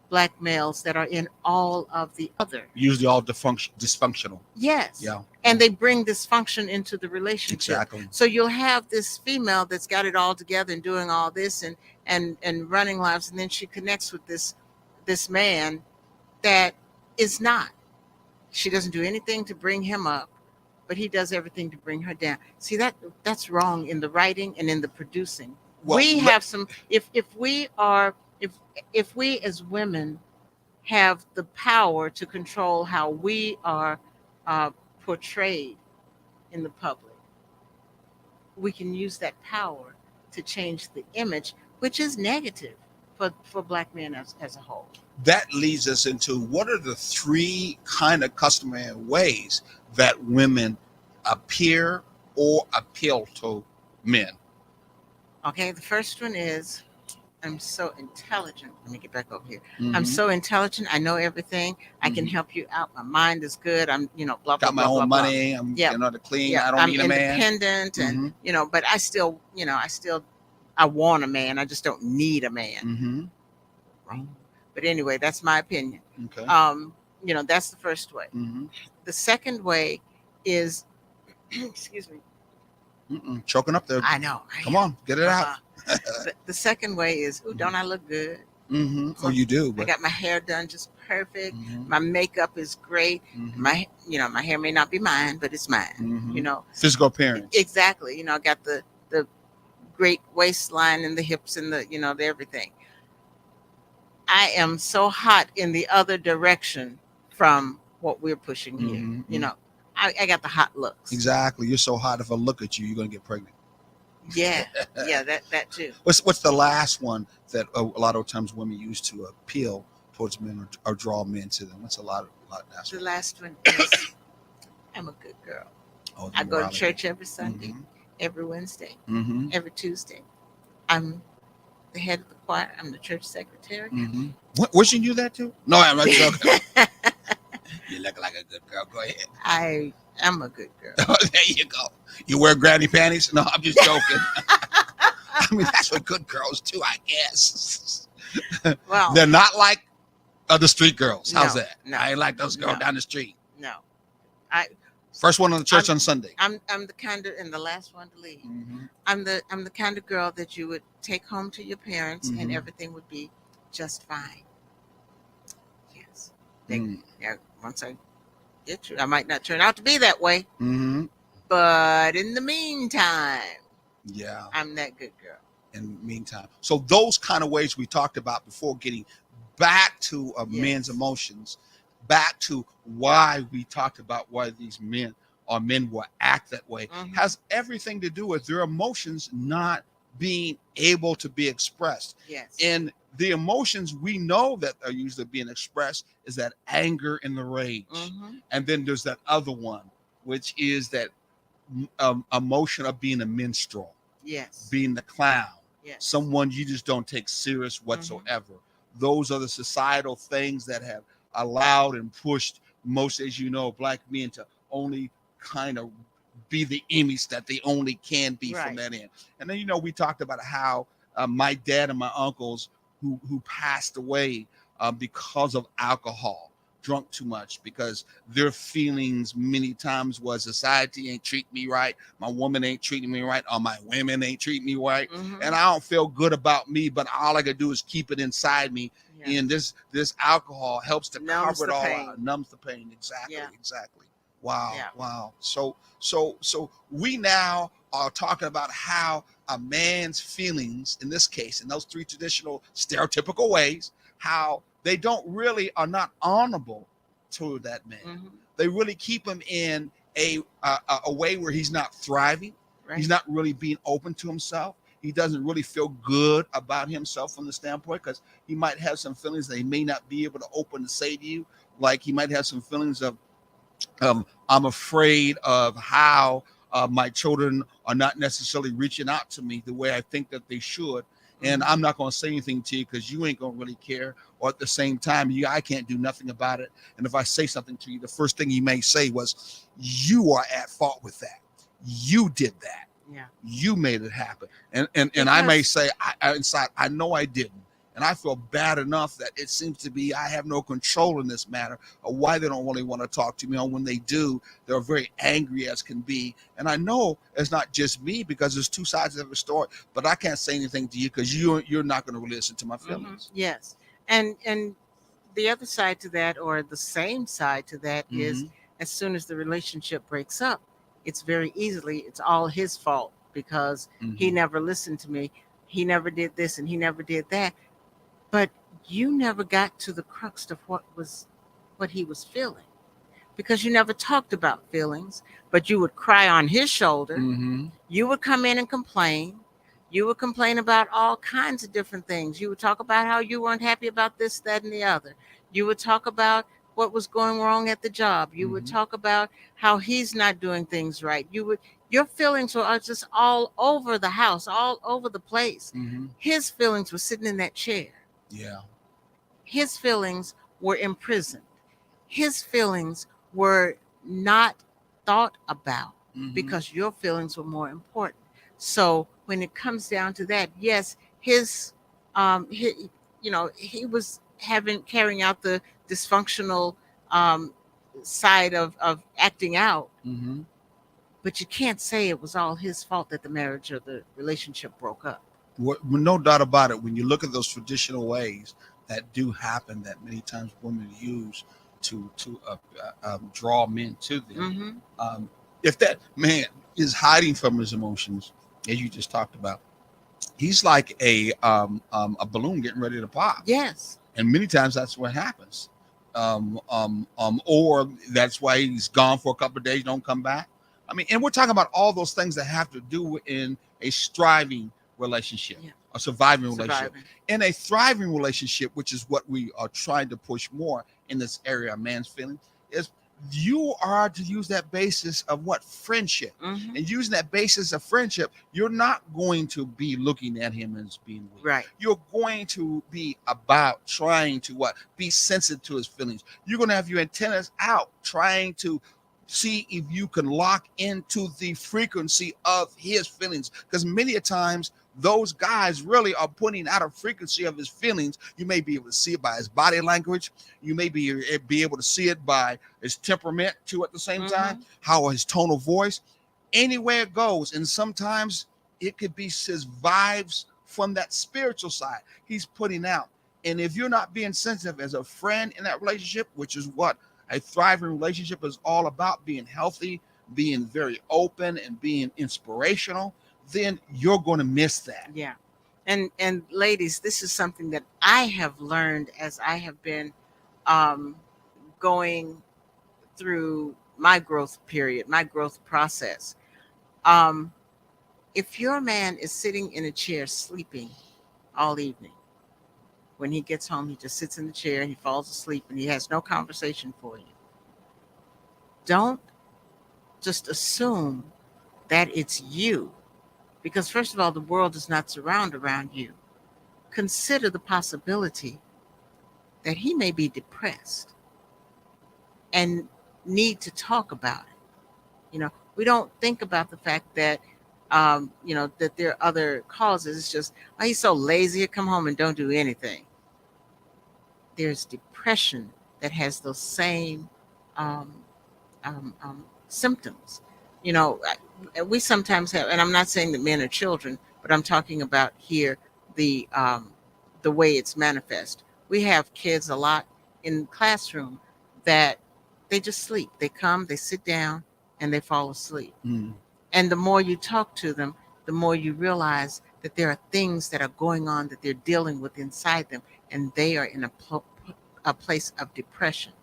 Black males that are in all of the other? Usually all dysfunctional. Yes. Yeah, And they bring dysfunction into the relationship. exactly. So you'll have this female that's got it all together and doing all this and running lives, and then she connects with this man that is not. She doesn't do anything to bring him up, but he does everything to bring her down. See, that's wrong in the writing and in the producing. Well, We have some. If we as women have the power to control how we are portrayed in the public, we can use that power to change the image, which is negative for Black men as a whole. that leads us into what are the three kind of customary ways that women appear or appeal to men. Okay, the first one is, I'm so intelligent. Let me get back over here. I'm Mhm. so intelligent. I know everything. I can help you out. My mind is good. I'm, blah, blah, Got my blah, own blah, blah. money. I'm Yeah. the clean. Yeah, I don't I'm need a man. independent, and but I still, I want a man. I just don't need a man. Mm-hmm. Wrong. But anyway, that's my opinion. Okay. That's the first way. Mm-hmm. The second way is, excuse me. Mm-mm. Choking up there. I know. Come on, get it out. The second way is, don't I look good? Mm-hmm. Oh, you do. I But got my hair done just perfect. Mhm. My makeup is great. Mhm. My hair may not be mine, but it's mine. Mhm. Physical appearance. Exactly. I got the great waistline and the hips and the everything. I am so hot in the other direction from what we're pushing here. Mhm. I got the hot looks. Exactly. You're so hot. If I look at you, you're gonna get pregnant. Yeah, that too. What's the last one that a lot of times women use to appeal towards men or draw men to them? What's a lot last The one? last one is, I'm a good girl. Oh, the I go to morality. church every Sunday, Mhm. every Wednesday, Mm-hmm. every Tuesday. I'm the head of the choir. I'm the church secretary. Mm-hmm. What you do that too? No, I'm not joking. You look like a good girl. Go ahead. I am a good girl. There you go. You wear granny panties? No, I'm just joking. I mean, that's what good girls do, I guess. Well, They're not like other street girls. How's No, that? no, I ain't like those girls no. down the street. no. First one on the church on Sunday. I'm the kind of, and the last one to leave. Mm-hmm. I'm the kind of girl that you would take home to your parents and Mhm. everything would be just fine. Yes. Mm. Yeah, once I get you, I might not turn out to be that way, Mm-hmm. but in the meantime, Yeah. I'm that good girl. In the meantime, so those kind of ways we talked about before, getting back to men's Yes. emotions, back to why we talked about why these men will act that way, Mhm. has everything to do with their emotions not being able to be expressed. Yes. And the emotions we know that are usually being expressed is that anger and the rage. Mhm. And then there's that other one, which is that emotion of being a minstrel, Yes. being the clown, Yes. someone you just don't take serious whatsoever. Those are the societal things that have allowed and pushed most, as you know, Black men to only kind of be the image that they only can be from Right. that end. And then, we talked about how my dad and my uncles who passed away because of alcohol, drunk too much, because their feelings many times was society ain't treating me right, my woman ain't treating me right, or my women ain't treating me right, Mhm. and I don't feel good about me, but all I can do is keep it inside me. Yeah. And this alcohol helps to Numbs cover it the all pain. out, numbs the pain. Exactly. Yeah. Exactly. Wow. Yeah. Wow. So we now are talking about how a man's feelings, in this case, in those three traditional stereotypical ways, how they are not honorable to that man. Mhm. They really keep him in a way where he's not thriving. Right. He's not really being open to himself. He doesn't really feel good about himself from the standpoint, because he might have some feelings that he may not be able to open to say to you. Like he might have some feelings of I'm afraid of how my children are not necessarily reaching out to me the way I think that they should. And I'm not going to say anything to you because you ain't going to really care. Or at the same time, I can't do nothing about it. And if I say something to you, the first thing you may say was, you are at fault with that. You did that. Yeah. You made it happen. And I may say, inside, I know I didn't. And I feel bad enough that it seems to be I have no control in this matter of why they don't really want to talk to me. Or when they do, they're very angry as can be. And I know it's not just me because there's two sides of the story. But I can't say anything to you because you're not going to really listen to my feelings. Yes. And the other side to that, or the same side to that, is as soon as the relationship breaks up, it's all his fault because he never listened to me. He never did this and he never did that. But you never got to the crux of what he was feeling, because you never talked about feelings, but you would cry on his shoulder. You would come in and complain. You would complain about all kinds of different things. You would talk about how you weren't happy about this, that, and the other. You would talk about what was going wrong at the job. You would talk about how he's not doing things right. Your feelings were just all over the house, all over the place. His feelings were sitting in that chair. Yeah. His feelings were imprisoned. His feelings were not thought about because your feelings were more important. So when it comes down to that, yes, he was carrying out the dysfunctional side of acting out. But you can't say it was all his fault that the marriage or the relationship broke up. No doubt about it. When you look at those traditional ways that do happen, that many times women use to draw men to them, if that man is hiding from his emotions, as you just talked about, he's like a balloon getting ready to pop. Yes. And many times that's what happens. Or that's why he's gone for a couple of days, don't come back. I mean, and we're talking about all those things that have to do in a striving relationship, a surviving relationship. In a thriving relationship, which is what we are trying to push more in this area of man's feeling, is you are to use that basis of what? Friendship. And using that basis of friendship, you're not going to be looking at him as being weak. Right. You're going to be about trying to be sensitive to his feelings. You're going to have your antennas out trying to see if you can lock into the frequency of his feelings, because many a times those guys really are putting out a frequency of his feelings. You may be able to see it by his body language. You may be able to see it by his temperament too at the same time, how his tone of voice, anywhere it goes. And sometimes it could be his vibes from that spiritual side he's putting out. And if you're not being sensitive as a friend in that relationship, which is what a thriving relationship is all about, being healthy, being very open, and being inspirational, then you're going to miss that. Yeah. And ladies, this is something that I have learned as I have been going through my growth period, my growth process. If your man is sitting in a chair sleeping all evening, when he gets home, he just sits in the chair and he falls asleep and he has no conversation for you. Don't just assume that it's you, because first of all, the world does not surround around you. Consider the possibility that he may be depressed and need to talk about it. We don't think about the fact that that there are other causes. It's just, he's so lazy, he'll come home and don't do anything. There's depression that has those same symptoms. We sometimes have, and I'm not saying that men are children, but I'm talking about here the way it's manifest. We have kids a lot in classroom that they just sleep. They come, they sit down, and they fall asleep. And the more you talk to them, the more you realize that there are things that are going on that they're dealing with inside them, and they are in a place of depression,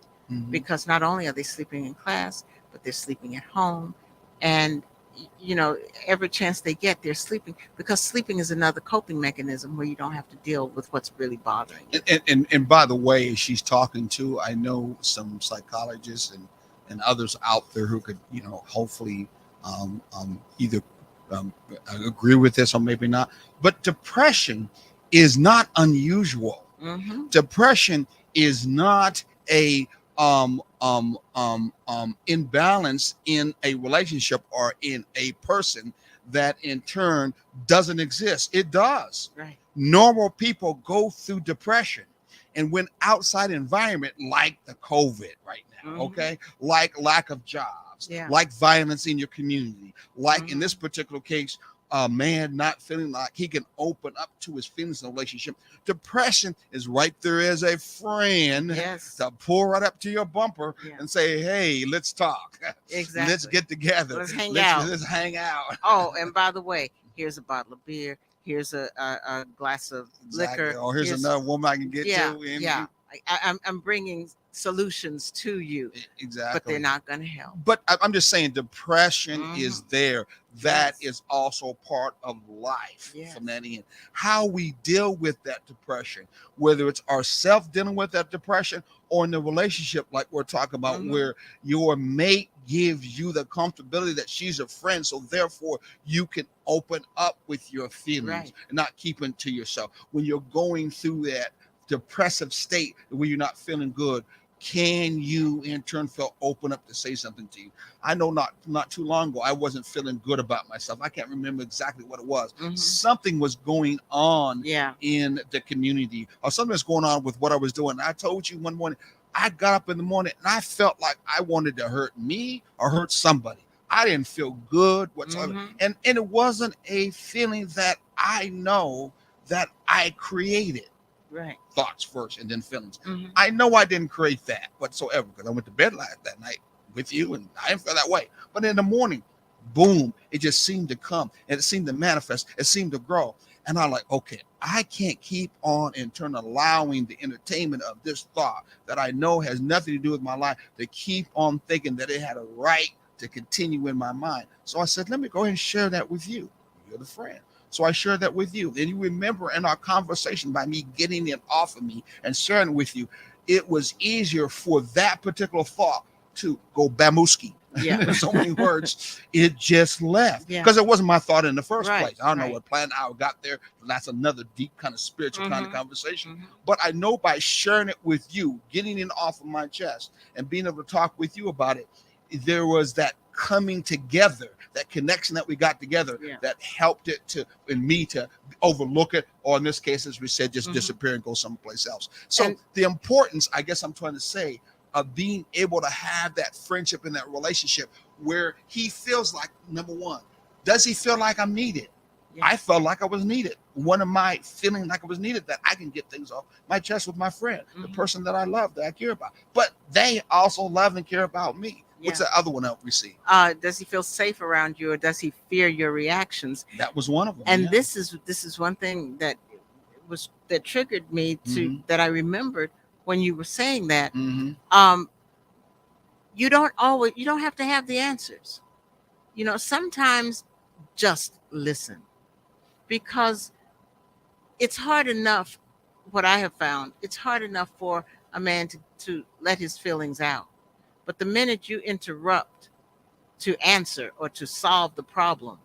because not only are they sleeping in class, but they're sleeping at home. And every chance they get, they're sleeping, because sleeping is another coping mechanism where you don't have to deal with what's really bothering you. And by the way, she's talking to, I know some psychologists and others out there who could, hopefully either um, agree with this or maybe not. But depression is not unusual. Depression is not a imbalance in a relationship or in a person that in turn doesn't exist. It does. Right. Normal people go through depression, and when outside environment like the COVID right now, okay, like lack of jobs, like violence in your community, like in this particular case, a man not feeling like he can open up to his feelings in a relationship. Depression is right there as a friend to pull right up to your bumper and say, hey, let's talk. Exactly. Let's get together. Let's hang out. Let's hang out. Oh, and by the way, here's a bottle of beer. Here's a glass of liquor. Or here's another woman I can get to. Yeah. I'm bringing solutions to you. Exactly. But they're not going to help. But I'm just saying depression is there. That is also part of life from that end. How we deal with that depression, whether it's ourselves dealing with that depression or in the relationship like we're talking about, where your mate gives you the comfortability that she's a friend, so therefore you can open up with your feelings and not keep it to yourself. When you're going through that depressive state where you're not feeling good, can you in turn feel open up to say something to you? I know not too long ago I wasn't feeling good about myself. I can't remember exactly what it was. Something was going on in the community, or something was going on with what I was doing. I told you one morning, I got up in the morning and I felt like I wanted to hurt me or hurt somebody. I didn't feel good whatsoever. And it wasn't a feeling that I know that I created. Right. Thoughts first and then feelings. I know I didn't create that whatsoever, because I went to bed that night with you and I didn't feel that way. But in the morning, boom, it just seemed to come and it seemed to manifest. It seemed to grow. And I'm like, okay, I can't keep on in turn allowing the entertainment of this thought that I know has nothing to do with my life to keep on thinking that it had a right to continue in my mind. So I said, let me go ahead and share that with you. You're the friend. So I shared that with you. And you remember in our conversation, by me getting it off of me and sharing it with you, it was easier for that particular thought to go bamuski. In so many words, it just left. Because it wasn't my thought in the first place. I don't know what plan I got there. That's another deep kind of spiritual kind of conversation. But I know by sharing it with you, getting it off of my chest and being able to talk with you about it, there was that coming together, that connection that we got together that helped it to overlook it, or in this case, as we said, just disappear and go someplace else. So the importance, I guess I'm trying to say, of being able to have that friendship and that relationship where he feels like, number one, does he feel like I'm needed? I felt like I was needed. One of my feeling like I was needed, that I can get things off my chest with my friend, the person that I love, that I care about. But they also love and care about me. What's the other one that we see? Does he feel safe around you, or does he fear your reactions? That was one of them. And this is one thing that triggered me to that I remembered when you were saying that. You don't have to have the answers. Sometimes just listen, because it's hard enough. What I have found, it's hard enough for a man to let his feelings out. But the minute you interrupt to answer or to solve the problem,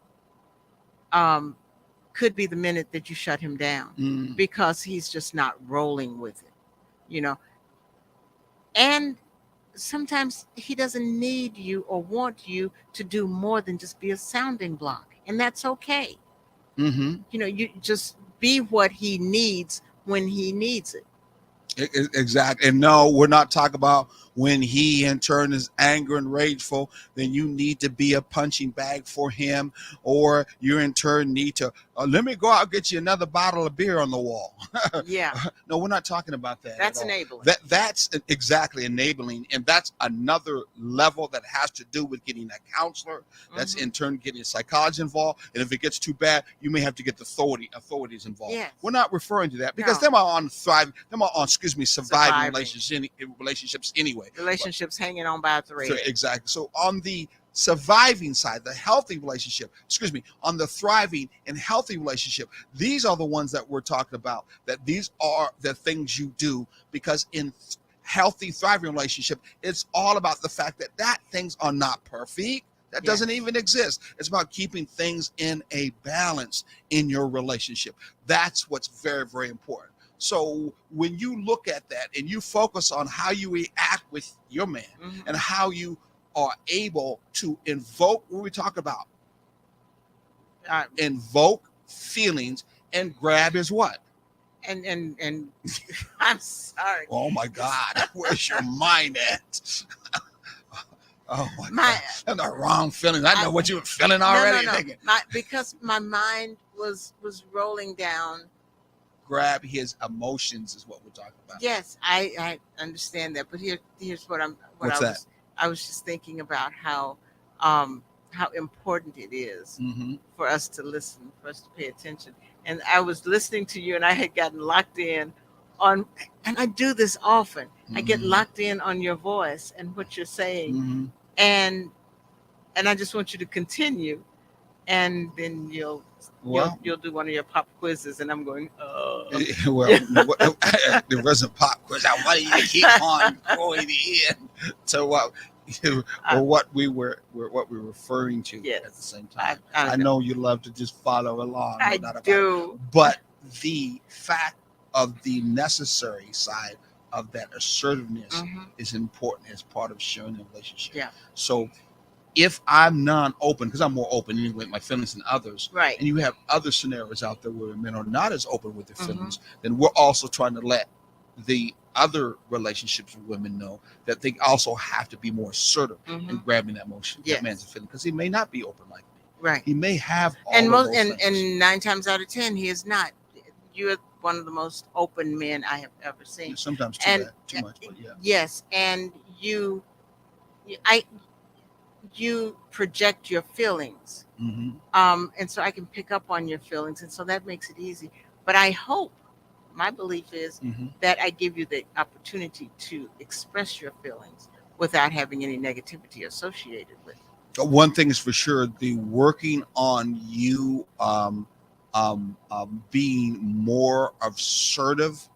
could be the minute that you shut him down, because he's just not rolling with it, And sometimes he doesn't need you or want you to do more than just be a sounding block, and that's okay. You just be what he needs when he needs it. Exactly. And no, we're not talking about when he in turn is angry and rageful, then you need to be a punching bag for him, or you in turn need to let me go out and get you another bottle of beer on the wall. No, we're not talking about that. That's enabling. That's exactly enabling, and that's another level that has to do with getting a counselor. That's in turn getting a psychologist involved, and if it gets too bad, you may have to get the authorities involved. We're not referring to that, because them are on surviving relationships anyway. Relationships hanging on by a thread. Exactly. So on the surviving side, the healthy relationship, on the thriving and healthy relationship, these are the ones that we're talking about, that these are the things you do, because in healthy, thriving relationship, it's all about the fact that things are not perfect. That doesn't Yes. even exist. It's about keeping things in a balance in your relationship. That's what's very, very important. So when you look at that and you focus on how you react with your man Mhm. and how you are able to invoke what we talk about, Uh, invoke feelings and grab is what? and I'm sorry. Oh my God, where's your mind at? Oh my My God, and the wrong feelings. I know I, what you were feeling no, already. no. Thinking, Because my mind was rolling down. grab his emotions is what we're talking about. Yes, I understand that, but here's what What's that? I was just thinking about how important it is Mm-hmm. for us to listen, for us to pay attention. And I was listening to you, and I had gotten locked in on, and I do this often. I get Mm-hmm. locked in on your voice and what you're saying, Mm-hmm. and I just want you to continue, and then Well, you'll do one of your pop quizzes, and I'm going, well, there wasn't pop quiz. I wanted you to keep on going in to what or what we were referring to Yes, at the same time. I I know you love to just follow along, no I doubt about it. do. But the fact of the necessary side of that assertiveness Mhm. is important as part of sharing the relationship. Yeah. So if I'm non-open, because I'm more open anyway with my feelings than others, Right. and you have other scenarios out there where men are not as open with their Mhm. feelings, then we're also trying to let the other relationships with women know that they also have to be more assertive in Mhm. grabbing that emotion, Yes. that man's feeling, because he may not be open like me. Right. He may have all And of most those things. and 9 times out of 10, he is not. You're one of the most open men I have ever seen. Sometimes And too much, but yeah. yes, and I you project your feelings, Mm-hmm. and so I can pick up on your feelings, and so that makes it easy. But I hope, my belief is Mm-hmm. that I give you the opportunity to express your feelings without having any negativity associated with it. One thing is for sure, the working on you being more assertive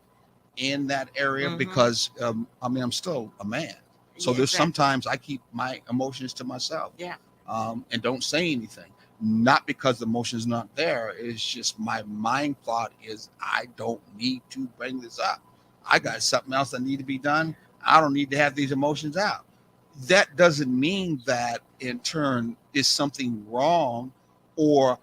in that area, Mhm. because I mean, I'm still a man, so Yeah, there's exactly. sometimes I keep my emotions to myself, Yeah. and don't say anything. Not because the emotion's not there, it's just my mind thought is I don't need to bring this up. I got something else that need to be done. I don't need to have these emotions out. That doesn't mean that in turn is something wrong or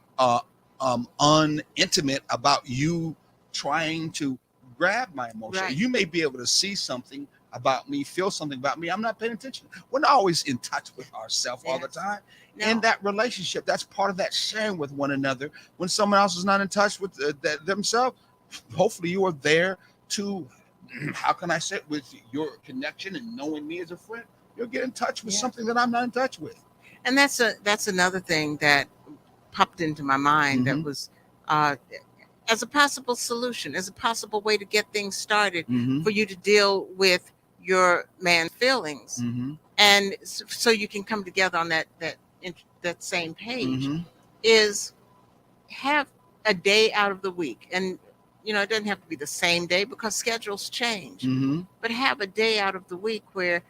unintimate about you trying to grab my emotion. Right. You may be able to see something about me, feel something about me. I'm not paying attention. We're not always in touch with ourselves all the Yes. time. No. In that relationship, that's part of that sharing with one another. When someone else is not in touch with themselves, hopefully you are there to, how can I say, with your connection and knowing me as a friend, you'll get in touch with Yes. something that I'm not in touch with. And that's another thing that popped into my mind that Mhm. was uh, as a possible solution, as a possible way to get things started Mm-hmm. for you to deal with your man's feelings, Mm-hmm. and so you can come together on that same page, Mm-hmm. is have a day out of the week. And it doesn't have to be the same day because schedules change, Mm-hmm. but have a day out of the week where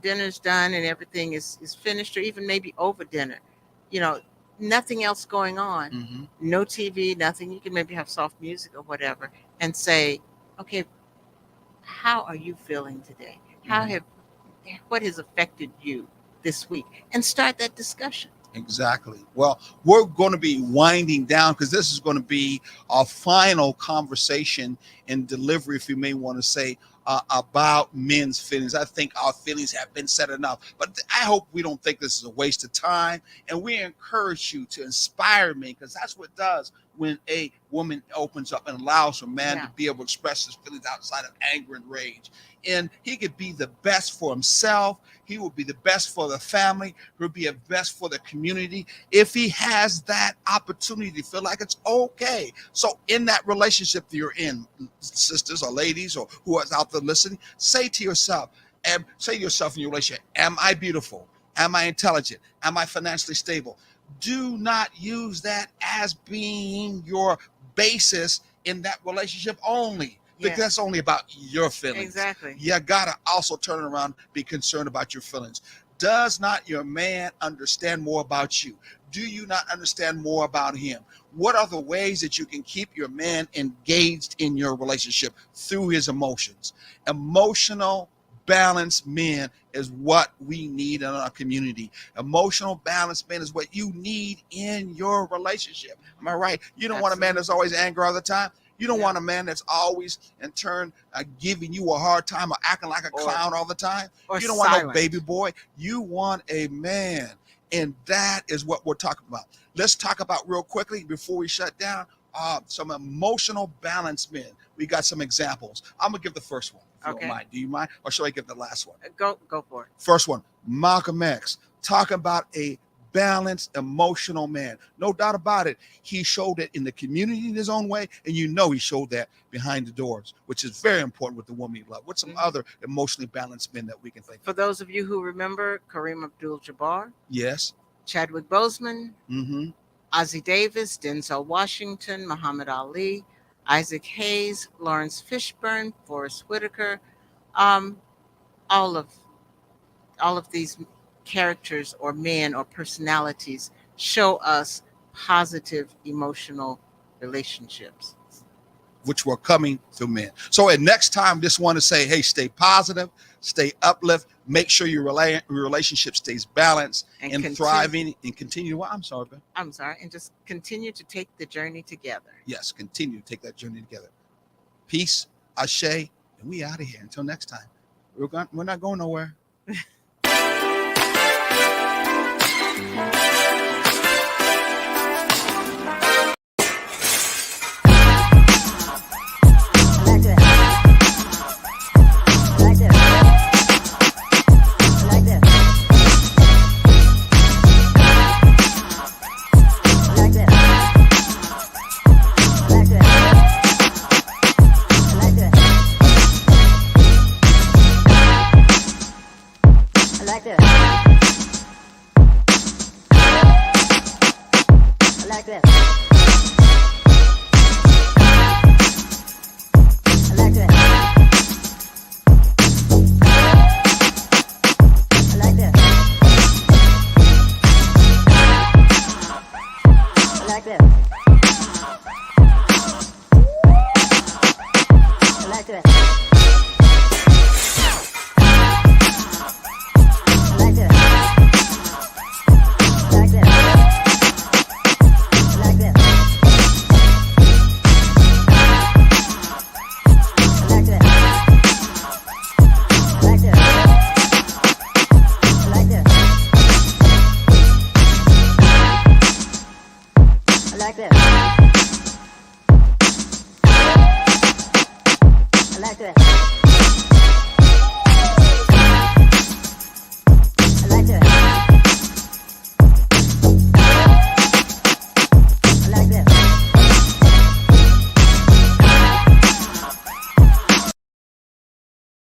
dinner's done and everything is finished, or even maybe over dinner, you know nothing else going on, Mm-hmm. no TV, nothing. You can maybe have soft music or whatever, and say, okay, how are you feeling today? Mhm. What has affected you this week, and start that discussion. Exactly. Well, we're going to be winding down because this is going to be our final conversation and delivery, if you may want to say, about men's feelings. I think our feelings have been said enough, but I hope we don't think this is a waste of time. And we encourage you to inspire me, because that's what it does when a woman opens up and allows her man Yeah. to be able to express his feelings outside of anger and rage. And he could be the best for himself. He will be the best for the family. He'll be the best for the community if he has that opportunity to feel like it's okay. So in that relationship that you're in, sisters or ladies or who is out there listening, say to yourself, and say to yourself in your relationship, am I beautiful? Am I intelligent? Am I financially stable? Do not use that as being your basis in that relationship only. because Yeah. that's only about your feelings. Exactly. You gotta also turn around, be concerned about your feelings. Does not your man understand more about you? Do you not understand more about him? What are the ways that you can keep your man engaged in your relationship through his emotions? Emotional balanced men is what we need in our community. Emotional balanced men is what you need in your relationship. Am I right? You don't want a man that's always angry all the time. You don't Yeah. want a man that's always, in turn, giving you a hard time or acting like a Or- clown all the time. Or You don't want no silent. baby boy. You want a man. And that is what we're talking about. Let's talk about real quickly before we shut down some emotional balanced men. We got some examples. I'm going to give the first one. If you Okay. don't mind. Do you mind? Or should I give the last one? Go for it. First one, Malcolm X, talking about a balanced, emotional man. No doubt about it. He showed it in the community in his own way, and you know he showed that behind the doors, which is very important with the woman he loved. What's some other emotionally balanced men that we can think of? For those of you who remember, Kareem Abdul-Jabbar, Yes. Chadwick Boseman, Mm-hmm. Ozzie Davis, Denzel Washington, Muhammad Ali, Isaac Hayes, Lawrence Fishburne, Forrest Whitaker, all of these characters or men or personalities show us positive emotional relationships. Which were coming through men. So at next time, just want to say, hey, stay positive, stay uplift, make sure your relationship stays balanced and thriving, and continue. Well, I'm sorry, Ben. I'm sorry, and just continue to take the journey together. Yes, continue to take that journey together. Peace, ashe, and we out of here. Until next time, we're not going nowhere. I like that.